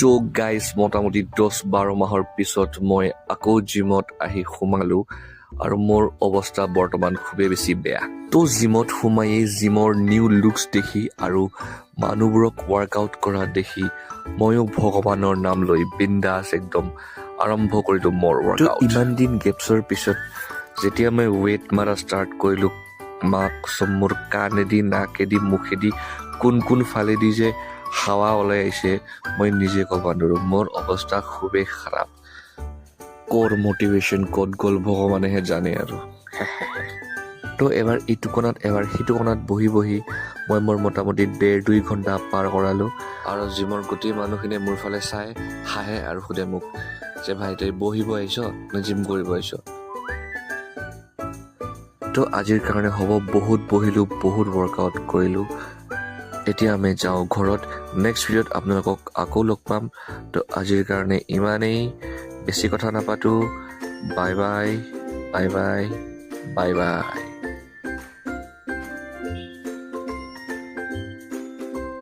তো গাইজ মোটামুটি 10-12 মাহৰ পিছত মই আকৌ জিমত আহি সোমালো আৰু মোৰ অৱস্থা বৰ্তমান খুবেই বেছি বেয়া তো জিমত সোমায়েই জিমৰ নিউ লুকছ দেখি আৰু মানুহবোৰক ৱৰ্কআউট কৰা দেখি ময়ো ভগৱানৰ নাম লৈ বিন্দাছ একদম আৰম্ভ কৰিলোঁ মোৰ ৱৰ্কআউট ইমান দিন গেপছৰ পিছত যেতিয়া মই ৱেইট মাৰা ষ্টাৰ্ট কৰিলোঁ মাক মোৰ কাণেদি নাকেদি মুখেদি কোন ফালেদি যে হাৱা ওলাই আহিছে মই নিজে ক'ব নোৱাৰোঁ মোৰ অৱস্থা খুবেই খাৰাপ ক'ৰ মটিভেশ্যন ক'ত গ'ল ভগৱানেহে জানে আৰু তো এবাৰ ইটো কোণাত এবাৰ সিটো কোণাত বহি মই মোৰ মোটামুটি 1.5-2 ঘণ্টা পাৰ কৰালোঁ আৰু জিমৰ গোটেই মানুহখিনিয়ে মোৰ ফালে চাই হাঁহে আৰু সোধে মোক যে ভাই তই বহিব আহিছ নে জিম কৰিব আহিছ তো আজিৰ কাৰণে হ'ব বহুত বহিলোঁ বহুত ৱৰ্কআউট কৰিলোঁ এতিয়া আমি যাওঁ ঘৰত নেক্সট ভিডিঅ'ত আপোনালোকক আকৌ লগ পাম তো আজিৰ কাৰণে ইমানেই বেছি কথা নাপাতো বাই বাই